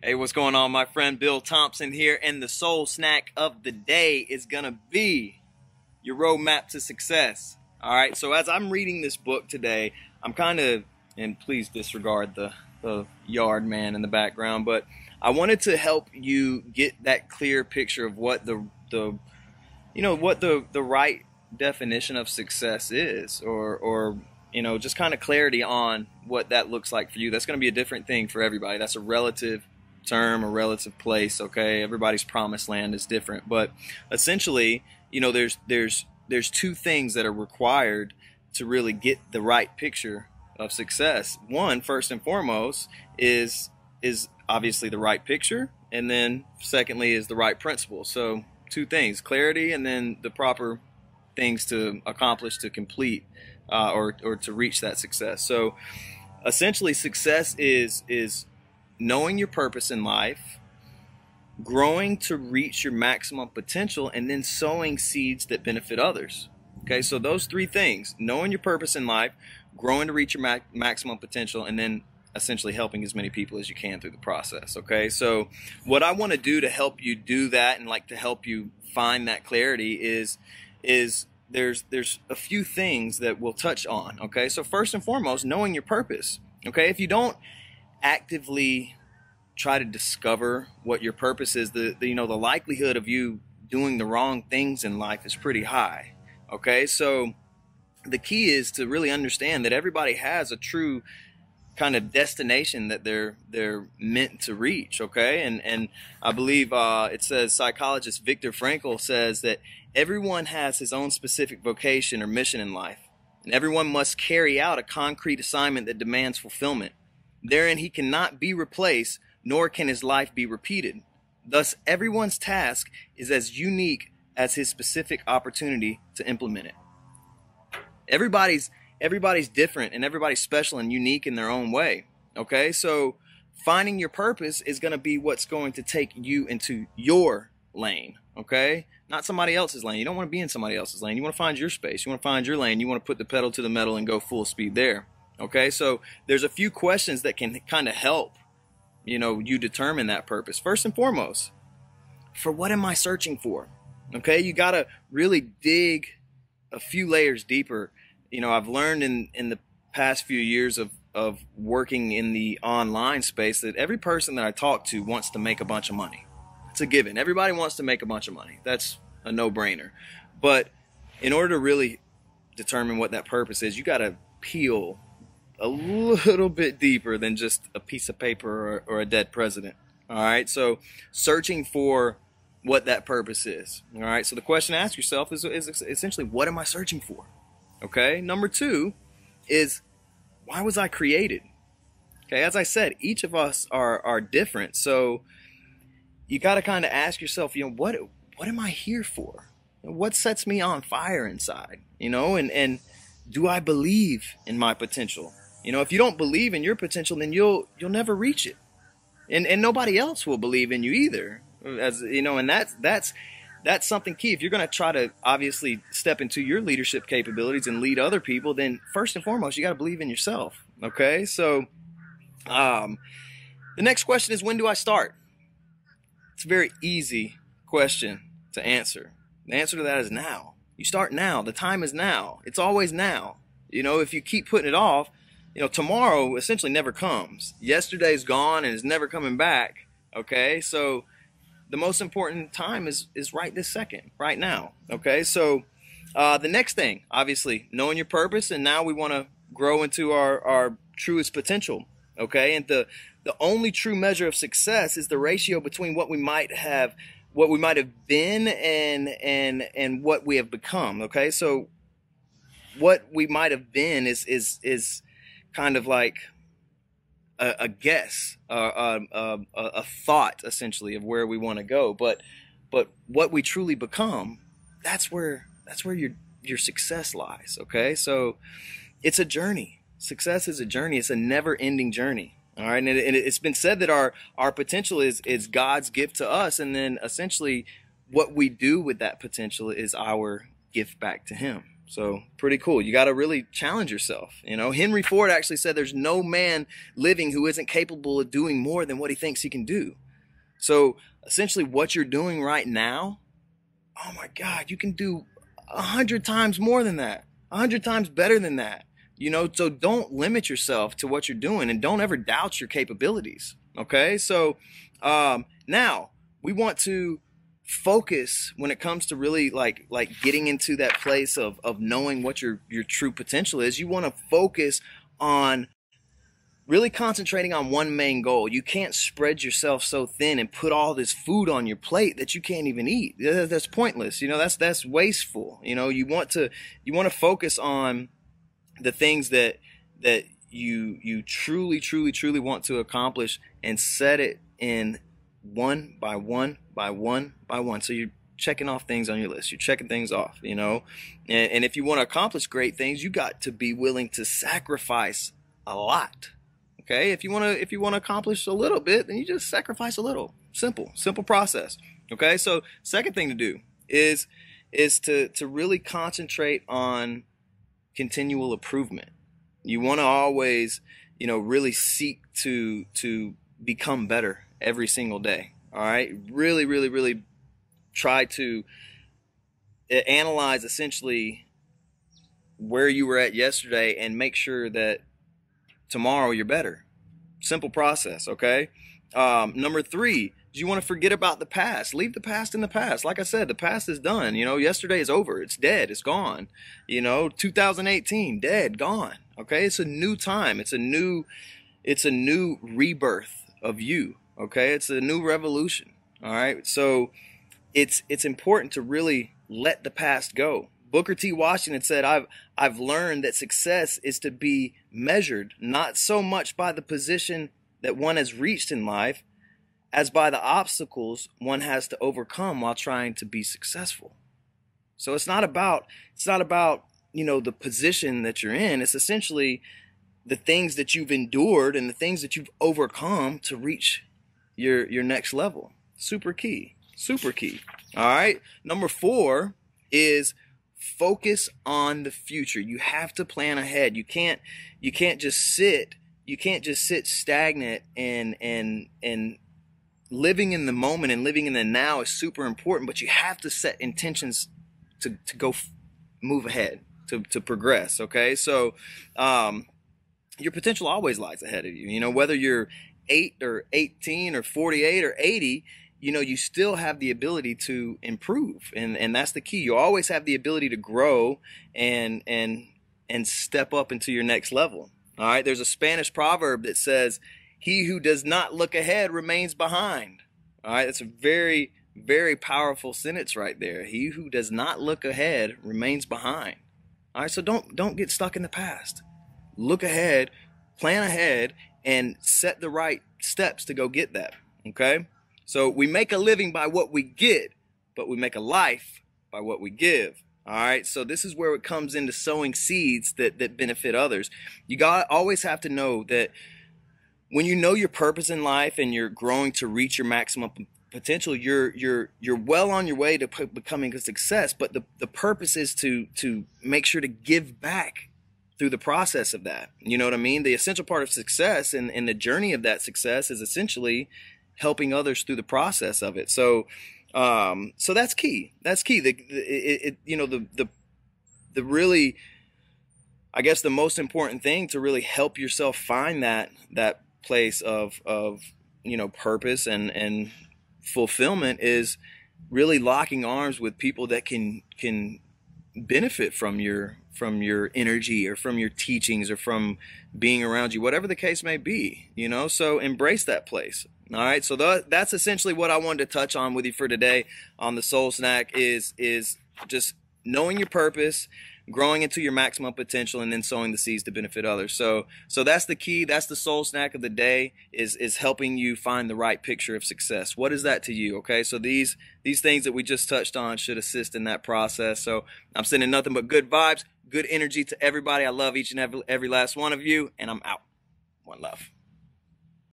Hey, what's going on? My friend Bill Thompson here, and the soul snack of the day is gonna be your roadmap to success. All right, so as I'm reading this book today, I'm kind of, and please disregard the yard man in the background, but I wanted to help you get that clear picture of what the right definition of success is, or just kind of clarity on what that looks like for you. That's going to be a different thing for everybody. That's a relative term, a relative place. Okay, everybody's promised land is different, but essentially, there's two things that are required to really get the right picture of success. One, first and foremost, is obviously the right picture, and then secondly is the right principle. So two things: clarity, and then the proper things to accomplish, to complete, or to reach that success. So essentially, success is knowing your purpose in life, growing to reach your maximum potential, and then sowing seeds that benefit others. Okay, so those three things: knowing your purpose in life, growing to reach your maximum potential, and then essentially helping as many people as you can through the process. Okay, so what I want to do to help you do that, and like to help you find that clarity, is there's a few things that we'll touch on. Okay, so first and foremost, knowing your purpose. Okay, if you don't actively try to discover what your purpose is, the likelihood of you doing the wrong things in life is pretty high. Okay, so the key is to really understand that everybody has a true kind of destination that they're meant to reach. Okay, and I believe it says, psychologist Viktor Frankl says that everyone has his own specific vocation or mission in life, and everyone must carry out a concrete assignment that demands fulfillment. Therein he cannot be replaced, nor can his life be repeated. Thus, everyone's task is as unique as his specific opportunity to implement it. Everybody's different, and everybody's special and unique in their own way. Okay, so finding your purpose is going to be what's going to take you into your lane. Okay, not somebody else's lane. You don't want to be in somebody else's lane. You want to find your space. You want to find your lane. You want to put the pedal to the metal and go full speed there. Okay, so there's a few questions that can kind of help you determine that purpose. First and foremost, for what am I searching for? Okay, you got to really dig a few layers deeper. I've learned in the past few years of working in the online space that every person that I talk to wants to make a bunch of money. It's a given. Everybody wants to make a bunch of money. That's a no-brainer. But in order to really determine what that purpose is, you got to peel a little bit deeper than just a piece of paper or a dead president. All right, so searching for what that purpose is. All right, so the question to ask yourself is essentially, what am I searching for? Okay, number two is, why was I created? Okay, as I said, each of us are different, so you got to kind of ask yourself, what am I here for? What sets me on fire inside? And do I believe in my potential? If you don't believe in your potential, then you'll never reach it, and nobody else will believe in you either. And that's something key. If you're going to try to obviously step into your leadership capabilities and lead other people, then first and foremost, you got to believe in yourself. Okay, so the next question is, when do I start? It's a very easy question to answer. The answer to that is now. You start now. The time is now. It's always now. If you keep putting it off, tomorrow essentially never comes. Yesterday's gone and is never coming back. Okay, so the most important time is right this second, right now. Okay, so the next thing, obviously, knowing your purpose, and now we want to grow into our truest potential. Okay, and the only true measure of success is the ratio between what we might have been, and what we have become. Okay, so what we might have been is kind of like a guess, a thought, essentially, of where we want to go. But what we truly become, that's where your success lies. Okay, so it's a journey. Success is a journey. It's a never-ending journey. All right, and it's been said that our potential is God's gift to us, and then essentially what we do with that potential is our gift back to Him. So pretty cool. You got to really challenge yourself. You know, Henry Ford actually said there's no man living who isn't capable of doing more than what he thinks he can do. So essentially what you're doing right now, oh my God, you can do 100 times more than that, 100 times better than that. You know, so don't limit yourself to what you're doing, and don't ever doubt your capabilities. Okay. So now we want to focus when it comes to really like getting into that place of knowing what your true potential is. You want to focus on really concentrating on one main goal. You can't spread yourself so thin and put all this food on your plate that you can't even eat. That's pointless. You know, that's wasteful. You know, you want to focus on the things that you truly want to accomplish, and set it in one by one by one by one. So you're checking off things on your list. You're checking things off, you know. And if you want to accomplish great things, you got to be willing to sacrifice a lot. Okay? If you want to accomplish a little bit, then you just sacrifice a little. Simple process. Okay? So second thing to do is to really concentrate on continual improvement. You want to always, you know, really seek to become better every single day. All right. Really try to analyze essentially where you were at yesterday and make sure that tomorrow you're better. Simple process. Okay. Number 3, you want to forget about the past. Leave the past in the past. Like I said, the past is done. You know, yesterday is over. It's dead. It's gone. You know, 2018, dead, gone. Okay. It's a new time. It's a new rebirth of you. Okay. It's a new revolution. All right. So it's important to really let the past go. Booker T. Washington said, I've learned that success is to be measured not so much by the position that one has reached in life as by the obstacles one has to overcome while trying to be successful. So it's not about, you know, the position that you're in. It's essentially the things that you've endured and the things that you've overcome to reach your next level. Super key. All right. Number 4 is focus on the future. You have to plan ahead. You can't just sit stagnant, and living in the moment and living in the now is super important, but you have to set intentions to go move ahead, to progress. Okay. So, your potential always lies ahead of you. You know, whether you're 8 or 18 or 48 or 80, you know, you still have the ability to improve. And that's the key. You always have the ability to grow and step up into your next level. All right. There's a Spanish proverb that says, he who does not look ahead remains behind. All right. That's a very, very powerful sentence right there. He who does not look ahead remains behind. All right. So don't get stuck in the past. Look ahead, plan ahead, and set the right steps to go get that. Okay. So we make a living by what we get, but we make a life by what we give. All right. So this is where it comes into sowing seeds that benefit others. You always have to know that when you know your purpose in life and you're growing to reach your maximum potential, you're well on your way to becoming a success. But the purpose is to make sure to give back through the process of that. You know what I mean? The essential part of success and the journey of that success is essentially helping others through the process of it. So that's key. That's key. The really, I guess the most important thing to really help yourself find that place of you know, purpose and fulfillment is really locking arms with people that can benefit from your energy or from your teachings or from being around you, whatever the case may be, you know. So embrace that place. All right. So that's essentially what I wanted to touch on with you for today on the Soul Snack is just knowing your purpose, growing into your maximum potential, and then sowing the seeds to benefit others. So that's the key. That's the Soul Snack of the day is helping you find the right picture of success. What is that to you? Okay. So these things that we just touched on should assist in that process. So I'm sending nothing but good vibes, good energy to everybody. I love each and every last one of you, and I'm out. One love.